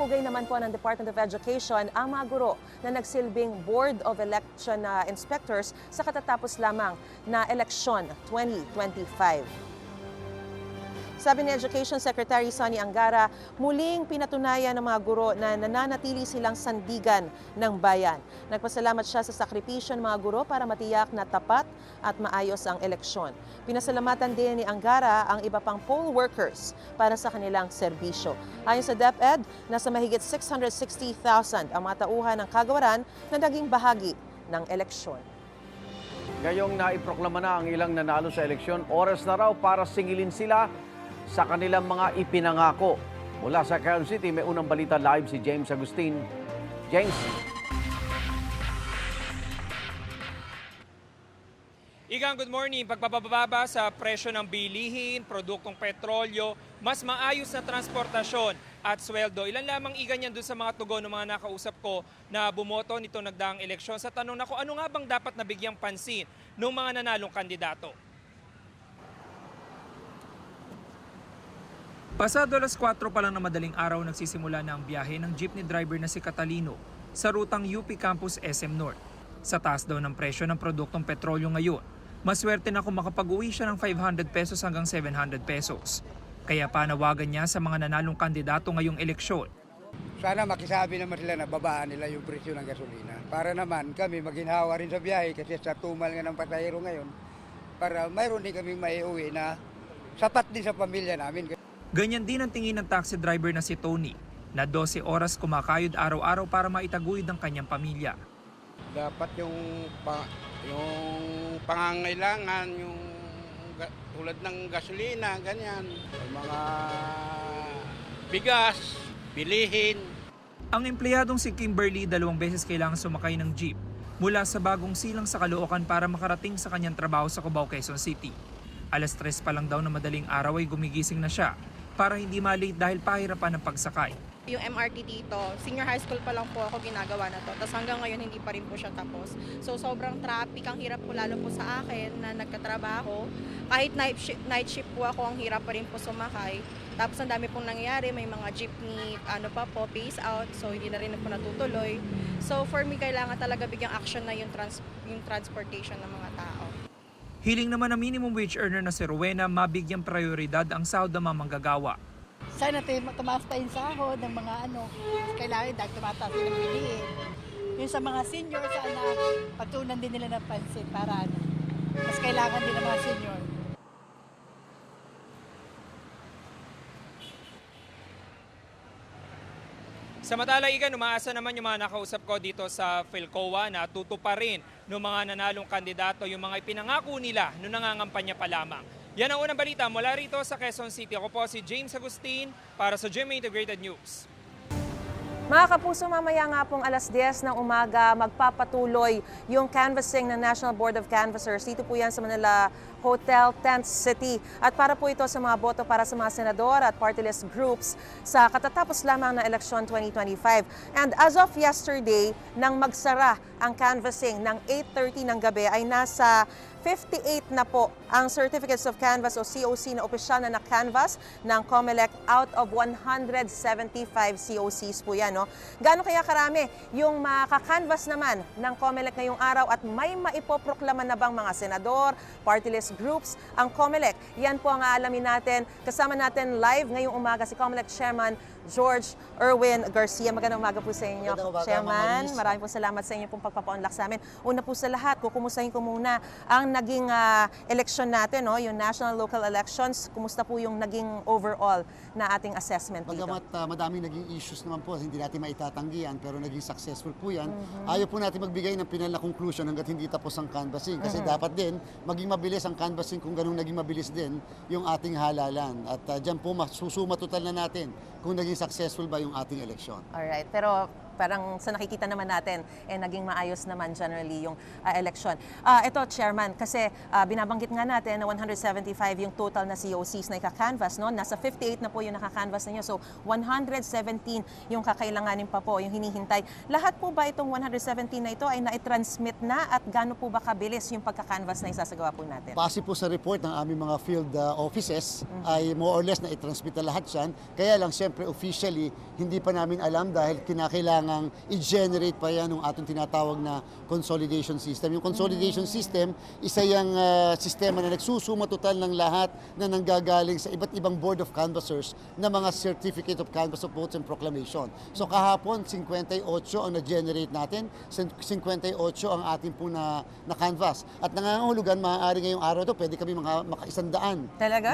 Pinapugay naman po ng Department of Education ang mga guro na nagsilbing Board of Election Inspectors sa katatapos lamang na eleksyon 2025. Sabi ni Education Secretary Sonny Angara, muling pinatunayan ng mga guro na nananatili silang sandigan ng bayan. Nagpasalamat siya sa sakripisyo ng mga guro para matiyak na tapat at maayos ang eleksyon. Pinasalamatan din ni Angara ang iba pang poll workers para sa kanilang serbisyo. Ayon sa DepEd, nasa mahigit 660,000 ang mga tauhan ng kagawaran na naging bahagi ng eleksyon. Ngayong naiproklama na ang ilang nanalo sa eleksyon, oras na raw para singilin sila sa kanilang mga ipinangako. Mula sa Quezon City, may unang balita live si James Agustin. James. Igang, good morning. Pagpapababa sa presyo ng bilihin, produktong petrolyo, mas maayos na transportasyon at sweldo. Ilan lamang iganyan doon sa mga tugon ng mga nakausap ko na bumoto nito nagdaang eleksyon. Sa tanong na ko, ano nga bang dapat nabigyang pansin ng mga nanalong kandidato? Pasado alas 4 pa lang na madaling araw nagsisimula na ang biyahe ng jeepney driver na si Catalino sa rutang UP Campus SM North. Sa taas daw ng presyo ng produktong petrolyo ngayon, maswerte na kung makapag-uwi siya ng 500 pesos hanggang 700 pesos. Kaya panawagan niya sa mga nanalong kandidato ngayong eleksyon. Sana makisabi naman sila na babaan nila yung presyo ng gasolina. Para naman kami maginhawa rin sa biyahe kasi sa tumal nga ng pasahero ngayon, para mayroon din kami maiuwi na sapat din sa pamilya namin. Ganyan din ang tingin ng taxi driver na si Tony, na 12 oras kumakayod araw-araw para maitaguyod ang kanyang pamilya. Dapat yung pangangailangan, yung tulad ng gasolina, ganyan, yung mga bigas, bilihin. Ang empleyadong si Kimberly 2 beses kailangan sumakay ng jeep mula sa bagong silang sa Caloocan para makarating sa kanyang trabaho sa Cubao, Quezon City. Alas 3 pa lang daw na madaling araw ay gumigising na siya para hindi malate dahil pahirapan ng pagsakay. Yung MRT dito, senior high school pa lang po ako ginagawa na to. Tapos hanggang ngayon hindi pa rin po siya tapos. So sobrang traffic, ang hirap po lalo po sa akin na nagkatrabaho. Kahit night shift po ako, ang hirap pa rin po sumakay. Tapos ang dami pong nangyayari, may mga jeepney, phase out, so hindi na rin po natutuloy. So for me, kailangan talaga bigyang action na yung transportation ng mga tao. Hiling naman ng minimum wage earner na si Rowena mabigyang prioridad ang sahod ng mga manggagawa. Sana tumaas pa yung sahod ng mga kailangan dahil tumataas din ang bilihin. Yung sa mga senior, sana pagtuunan din nila ng pansin para mas kailangan din ng mga senior. Samantala, Igan, umaasa naman yung mga nakausap ko dito sa Philcoa na tutuparin ng mga nanalong kandidato yung mga ipinangako nila noong nangangampanya pa lamang. Yan ang unang balita mula rito sa Quezon City. Ako po si James Agustin para sa GMA Integrated News. Mga kapuso, mamaya nga pong alas 10 ng umaga magpapatuloy yung canvassing ng National Board of Canvassers. Dito po yan sa Manila Hotel, Tent City. At para po ito sa mga boto para sa mga senador at party list groups sa katatapos lamang na eleksyon 2025. And as of yesterday, nang magsara ang canvassing ng 8:30 ng gabi ay nasa 58 na po ang Certificates of Canvass o COC na opisyal na na-canvass ng COMELEC out of 175 COCs po yan. No? Gaano kaya karami yung makakanvas naman ng COMELEC ngayong araw at may maipoproklama na bang mga senador, party list groups ang COMELEC? Yan po ang aalamin natin. Kasama natin live ngayong umaga si COMELEC Chairman George Erwin Garcia. Magandang umaga po sa inyo, Chairman. Maraming po salamat sa inyo pong pagpapaunlak sa amin. Una po sa lahat, kukumustahin ko muna ang naging election natin, no? Yung national local elections. Kumusta po yung naging overall na ating assessment dito? Bagamat madaming naging issues naman po, hindi natin maitatanggihan, pero naging successful po yan. Ayaw po natin magbigay ng final na conclusion hanggat hindi tapos ang canvassing. Kasi dapat din, maging mabilis ang canvassing kung ganun naging mabilis din yung ating halalan. At dyan po, susuma total na natin kung naging successful ba yung ating eleksyon. Alright, pero parang sa nakikita naman natin, naging maayos naman generally yung election. Ito, Chairman, kasi binabanggit nga natin na 175 yung total na COCs na ika-canvas, no? Nasa 58 na po yung naka-canvas ninyo. So, 117 yung kakailanganin pa po, yung hinihintay. Lahat po ba itong 117 na ito ay na-transmit na at gaano po ba kabilis yung pagka-canvas na isasagawa po natin? Base po sa report ng aming mga field offices, ay more or less na i-transmit na lahat yan. Kaya lang, siyempre, officially, hindi pa namin alam dahil kinakailangang i-generate pa yan ng atong tinatawag na consolidation system. Yung consolidation system, isa yung sistema na nagsusuma total ng lahat na nanggagaling sa iba't ibang board of canvassers na mga certificate of canvass of votes and proclamation. So kahapon, 58 ang na-generate natin, 58 ang ating po na canvas. At nangangahulugan, maaari ngayong araw to pwede kami maka-100. Talaga?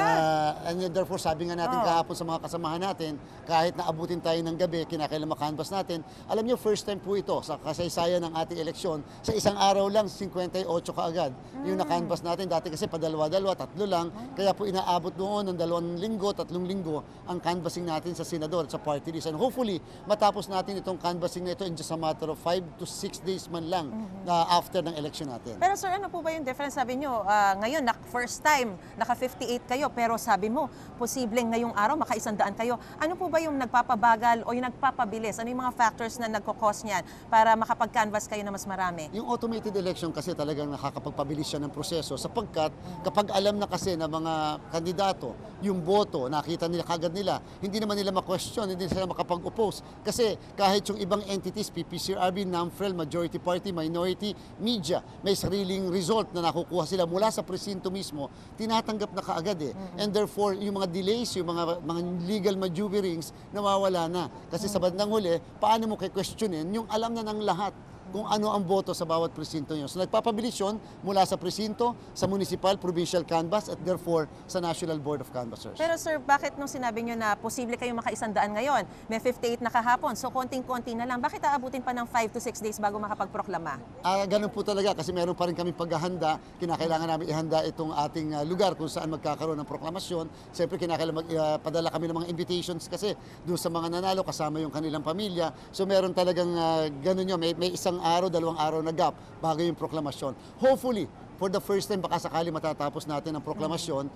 And therefore, sabi nga natin kahapon sa mga kasamahan natin, kahit naabutin tayo ng gabi, kinakailangan makanvas natin. Alam niyo, first time po ito sa kasaysayan ng ating eleksyon. Sa isang araw lang, 58 kaagad. Yung nakanvas natin, dati kasi padalawa-dalawa, 3 lang. Kaya po inaabot noon ng 2 linggo, 3 linggo ang canvassing natin sa senador at sa party list. And hopefully, matapos natin itong canvassing na ito in just a matter of 5 to 6 days man lang after ng election natin. Pero sir, ano po ba yung difference? Sabi nyo, ngayon, first time, naka-58 kayo, pero sabi mo, posibleng ngayong araw, maka-100 kayo. Ano po ba yung nagpapabagal o yung nagpapabilis? Ano yung mga factors na nagkakos niyan para makapag-canvas kayo na mas marami? Yung automated election kasi talagang nakakapagpabilis siya ng proseso sapagkat kapag alam na kasi ng mga kandidato, yung boto, nakita nila kagad nila, hindi naman nila ma-question, hindi sila makapag-oppose. Kasi kahit yung ibang entities, PPCRB, NAMFREL, majority party, minority, media, may sariling result na nakukuha sila mula sa presinto mismo, tinatanggap na kaagad eh. And therefore, yung mga delays, yung mga legal maneuverings, nawawala na. Kasi sa bandang huli, paano mo questionin yung alam na ng lahat kung ano ang boto sa bawat presinto nyo. So nagpapabilis yun mula sa presinto, sa municipal, provincial canvass, at therefore sa National Board of Canvassers. Pero sir, bakit nung sinabi nyo na posible kayong maka-100 ngayon, may 58 na kahapon, so konting-konti na lang, bakit aabutin pa ng 5 to 6 days bago makapagproklama? Ganun po talaga kasi meron pa rin kami paghahanda. Kinakailangan namin ihanda itong ating lugar kung saan magkakaroon ng proklamasyon. Siyempre kinakailangan padala kami ng mga invitations kasi doon sa mga nanalo kasama yung kanilang pamilya. So meron talagang ganun yun. May isang araw, 2 araw na gap bago yung proklamasyon. Hopefully, for the first time, baka sakali matatapos natin ang proklamasyon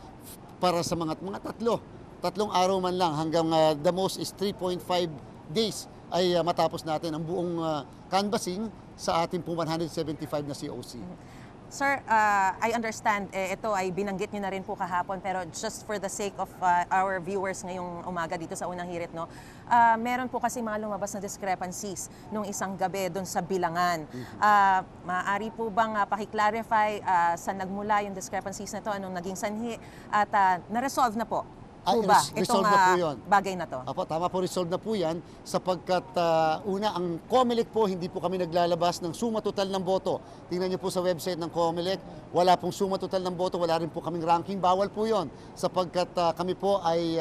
para sa mga 3 araw man lang hanggang the most is 3.5 days ay matapos natin ang buong canvassing sa ating po 175 na COC. Sir, I understand, ito ay binanggit nyo na rin po kahapon, pero just for the sake of our viewers ngayong umaga dito sa Unang Hirit, no, meron po kasi mga lumabas na discrepancies nung isang gabi doon sa bilangan. Maaari po bang pakiclarify saan nagmula yung discrepancies na to, anong naging sanhi, at na-resolve na po? Resolve na po yun. Bagay na to? Apo, tama po, resolve na po yan sapagkat una, ang COMELEC po, hindi po kami naglalabas ng suma total ng boto. Tingnan niyo po sa website ng COMELEC, wala pong suma total ng boto, wala rin po kaming ranking, bawal po yon sapagkat kami po ay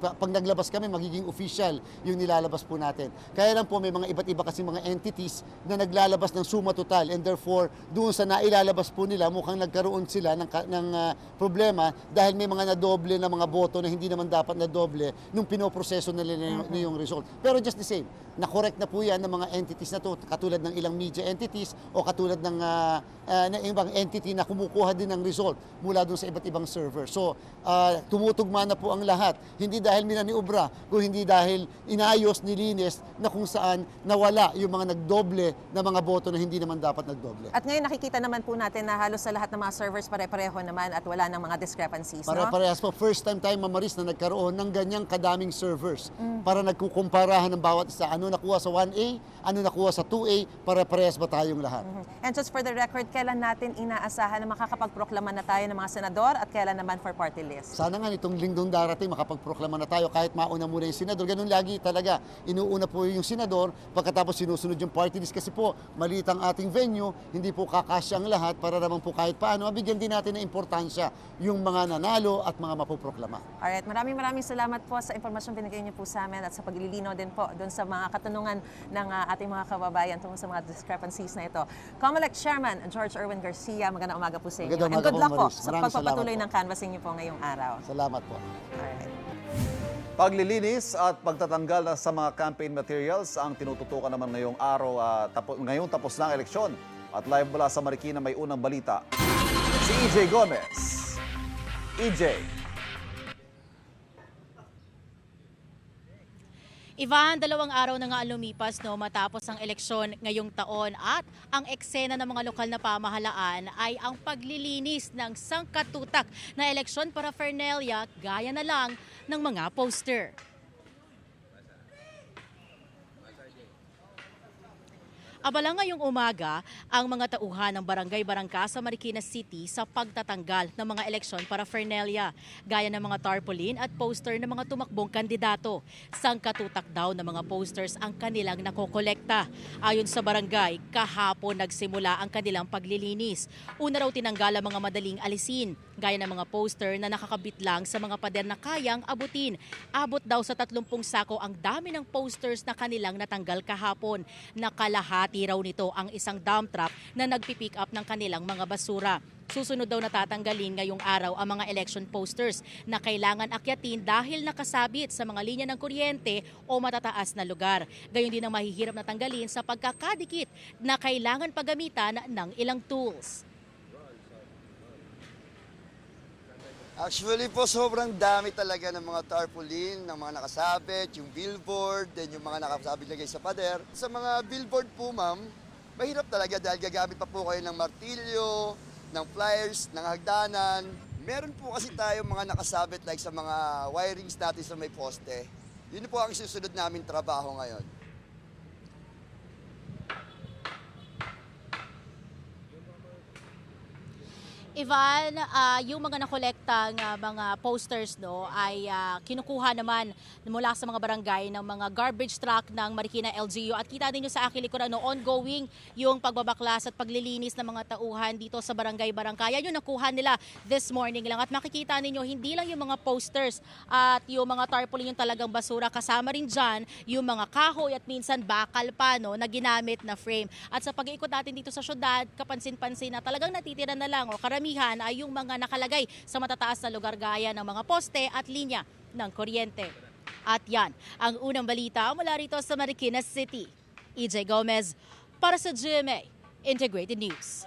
pag naglabas kami, magiging official yung nilalabas po natin. Kaya lang po may mga iba't iba kasi mga entities na naglalabas ng suma total and therefore doon sa nailalabas po nila, mukhang nagkaroon sila ng problema dahil may mga nadoble na mga boto na hindi naman dapat na doble nung pinoproseso nila yung result. Pero just the same, na-correct na po yan ng mga entities na to, katulad ng ilang media entities o katulad ng ibang entity na kumukuha din ng result mula dun sa iba't ibang server. So, tumutugma na po ang lahat. Hindi dahil minaniobra, kung hindi dahil inayos, nilinis na kung saan nawala yung mga nagdoble na mga boto na hindi naman dapat nagdoble. At ngayon nakikita naman po natin na halos sa lahat ng mga servers pare-pareho naman at wala ng mga discrepancies, no? Pare-parehas po. First time tayo, Mamaris, na nagkaroon ng ganyang kadaming servers para nagkukumparahan ng bawat isa. Ano nakuha sa 1A, ano nakuha sa 2A, pare-parehas ba tayong lahat? And just for the record, kailan natin inaasahan na makakapagproklama na tayo ng mga senador at kailan naman for party list? Sana nga nitong linggong darating makapagproklama na tayo kahit mauna muna yung senador. Ganun lagi talaga. Inuuna po yung senador, pagkatapos sinusunod yung party list kasi po maliit ang ating venue, hindi po kakasya ang lahat para naman po kahit paano mabigyan din natin ng importansya yung mga nanalo at mga mapoproklama. Alright, maraming salamat po sa impormasyon binigay niyo po sa amin at sa paglilinaw din po doon sa mga katanungan ng ating mga kababayan tungkol sa mga discrepancies na ito. COMELEC Chairman George Erwin Garcia, magandang umaga po sa inyo. Magandang And good umaga luck po, po Maris. sa Maraming pagpapatuloy salamat ng canvassing niyo po ngayong araw. Salamat po. Alright. Paglilinis at pagtatanggal sa mga campaign materials ang tinututukan naman ngayong araw, ngayong tapos na ang eleksyon. At live mula sa Marikina may unang balita. Si EJ Gomez. EJ. Ivan, 2 araw na nga lumipas matapos ang eleksyon ngayong taon at ang eksena ng mga lokal na pamahalaan ay ang paglilinis ng sangkatutak na eleksyon paraphernalia gaya na lang ng mga poster. Abala ngayong umaga ang mga tauhan ng barangay-barangka sa Marikina City sa pagtatanggal ng mga eleksyon paraphernalia, gaya ng mga tarpaulin at poster ng mga tumakbong kandidato. Sangkatutak daw ng mga posters ang kanilang nakokolekta. Ayon sa barangay, kahapon nagsimula ang kanilang paglilinis. Una raw tinanggal ang mga madaling alisin, gaya ng mga poster na nakakabit lang sa mga pader na kayang abutin. Abot daw sa 30 sako ang dami ng posters na kanilang natanggal kahapon. Nakalahati raw nito ang isang dump truck na nagpipick up ng kanilang mga basura. Susunod daw natatanggalin ngayong araw ang mga election posters na kailangan akyatin dahil nakasabit sa mga linya ng kuryente o matataas na lugar. Gayon din ang mahihirap na tanggalin sa pagkakadikit na kailangan paggamitan ng ilang tools. Actually po, sobrang dami talaga ng mga tarpaulin, ng mga nakasabit, yung billboard, then yung mga nakasabit lagay sa pader. Sa mga billboard po, ma'am, mahirap talaga dahil gagamit pa po kayo ng martilyo, ng pliers, ng hagdanan. Meron po kasi tayo mga nakasabit like sa mga wirings natin sa may poste. Yun po ang susunod namin trabaho ngayon. Ivan, yung mga nakolektang mga posters ay kinukuha naman mula sa mga barangay ng mga garbage truck ng Marikina LGU. At kita ninyo sa aking likuran, ongoing yung pagbabaklas at paglilinis ng mga tauhan dito sa barangay-barangay. Yan yung nakuha nila this morning lang. At makikita ninyo, hindi lang yung mga posters at yung mga tarpaulin yung talagang basura. Kasama rin dyan yung mga kahoy at minsan bakal pa na ginamit na frame. At sa pag-iikot natin dito sa syudad, kapansin-pansin na talagang natitira na lang o karamihan ay yung mga nakalagay sa matataas na lugar gaya ng mga poste at linya ng kuryente. At yan, ang unang balita mula rito sa Marikina City. EJ Gomez para sa GMA Integrated News.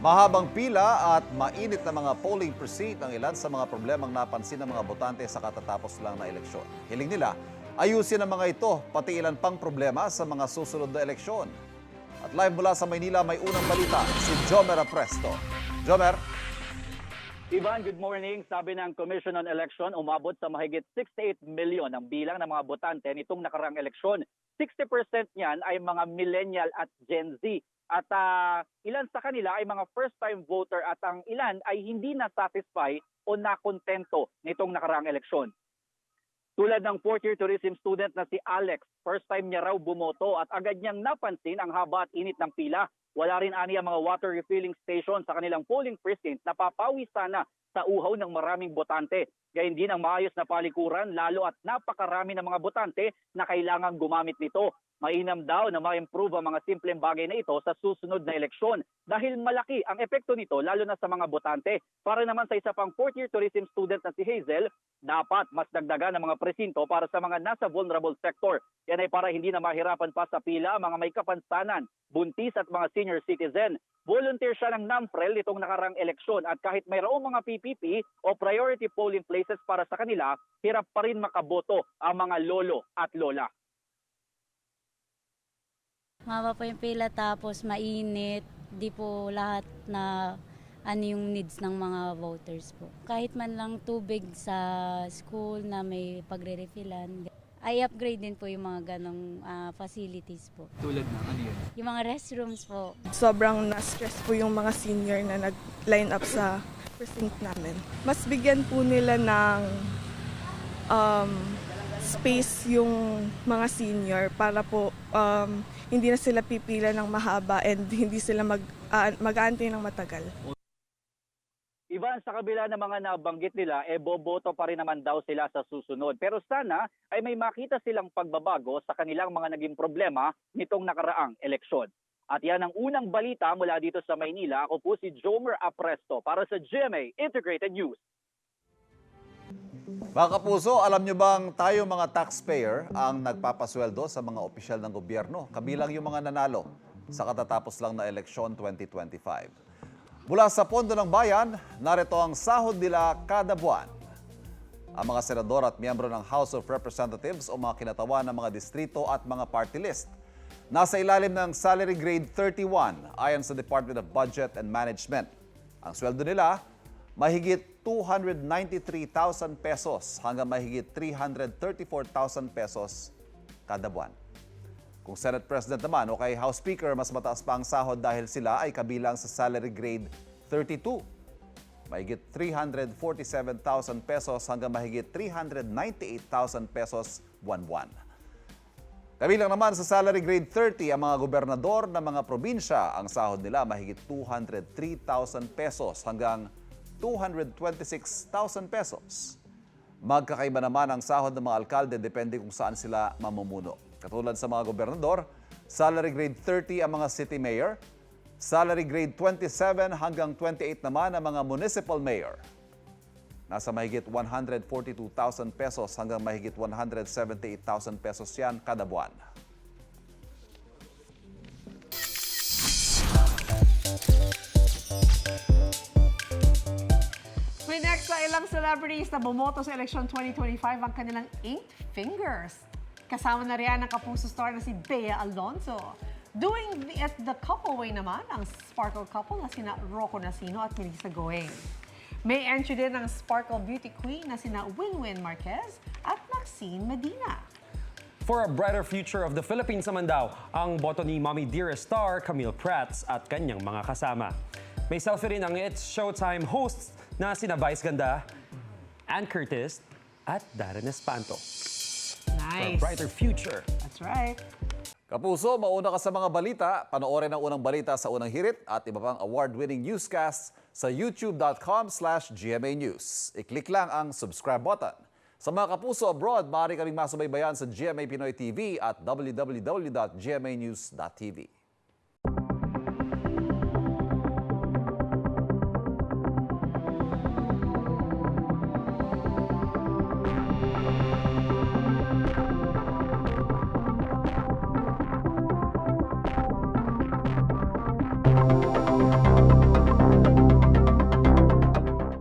Mahabang pila at mainit na mga polling precinct ang ilan sa mga problemang napansin ng mga botante sa katatapos lang na eleksyon. Hiling nila, ayusin ang mga ito, pati ilan pang problema sa mga susunod na eleksyon. At live mula sa Maynila, may unang balita, si Jomer Apresto. Jomer? Ivan, good morning. Sabi ng Commission on Election, umabot sa mahigit 68 million ang bilang ng mga botante nitong nakaraang eleksyon. 60% niyan ay mga millennial at Gen Z. At ilan sa kanila ay mga first-time voter at ang ilan ay hindi na-satisfy o nakontento nitong nakaraang eleksyon. Tulad ng 4th-year tourism student na si Alex, first time niya raw bumoto at agad niyang napansin ang haba at init ng pila. Wala rin ani ang mga water refilling station sa kanilang polling precinct na papawi sana sa uhaw ng maraming botante. Gayun din ang maayos na palikuran lalo at napakarami ng mga botante na kailangang gumamit nito. Mainam daw na ma-improve ang mga simpleng bagay na ito sa susunod na eleksyon dahil malaki ang epekto nito lalo na sa mga botante. Para naman sa isa pang 4th-year tourism student na si Hazel, dapat mas dagdagan ang mga presinto para sa mga nasa vulnerable sector. Yan ay para hindi na mahirapan pa sa pila ang mga may kapansanan, buntis at mga senior citizen. Volunteer siya ng NAMFREL nitong nakarang eleksyon at kahit mayroong mga PPP o priority polling places para sa kanila, hirap pa rin makaboto ang mga lolo at lola. Maba po yung pila tapos mainit, di po lahat na yung needs ng mga voters po. Kahit man lang tubig sa school na may pagre-refillan, ay upgrade din po yung mga ganong facilities po. Tulad ng ano yun? Yung mga restrooms po. Sobrang na-stress po yung mga senior na nag-line up sa precinct namin. Mas bigyan po nila ng space yung mga senior para po hindi na sila pipila ng mahaba and hindi sila mag-aantay ng matagal. Ivan, sa kabila ng mga nabanggit nila, boboto pa rin naman daw sila sa susunod. Pero sana ay may makita silang pagbabago sa kanilang mga naging problema nitong nakaraang eleksyon. At yan ang unang balita mula dito sa Maynila. Ako po si Jomer Apresto para sa GMA Integrated News. Mga kapuso, alam nyo bang tayo mga taxpayer ang nagpapasweldo sa mga opisyal ng gobyerno, kabilang yung mga nanalo sa katatapos lang na eleksyon 2025. Mula sa Pondo ng Bayan, narito ang sahod nila kada buwan. Ang mga senador at miyembro ng House of Representatives o mga kinatawan ng mga distrito at mga party list nasa ilalim ng Salary Grade 31 ayon sa Department of Budget and Management. Ang sweldo nila, mahigit 293,000 pesos hanggang mahigit 334,000 pesos kada buwan. Kung Senate President naman o kay House Speaker, mas mataas pa ang sahod dahil sila ay kabilang sa Salary Grade 32. Mahigit 347,000 pesos hanggang mahigit 398,000 pesos buwan-buwan. Kabilang naman sa Salary Grade 30 ang mga gobernador ng mga probinsya. Ang sahod nila mahigit 203,000 pesos hanggang 226,000 pesos. Magkakaiba naman ang sahod ng mga alkalde depende kung saan sila mamumuno. Katulad sa mga gobernador, Salary Grade 30 ang mga city mayor, Salary Grade 27 hanggang 28 naman ang mga municipal mayor. Nasa mahigit 142,000 pesos hanggang mahigit 178,000 pesos yan kada buwan. May next na ilang celebrities na bumoto sa election 2025 ang kanilang 8 fingers. Kasama na riyan ang kapuso star na si Bea Alonzo. Doing it the couple way naman ang Sparkle couple na sina Rocco Nacino at Melissa Goeng. May entry din ng Sparkle Beauty Queen na sina Winwin Marquez at Maxine Medina. For a brighter future of the Philippines naman daw, ang boto ni Mommy Dearest star Camille Prats at kanyang mga kasama. May selfie rin ang It's Showtime hosts na sina Vice Ganda, Ann Curtis at Darren Espanto. For a Nice. brighter future. That's right. Kapuso, mauna ka sa mga balita. Panoorin ang unang balita sa unang hirit at iba pang award-winning newscasts sa youtube.com/GMA News. I-click lang ang subscribe button. Sa mga kapuso abroad, maaari kaming masubaybayan sa GMA Pinoy TV at www.gmanews.tv.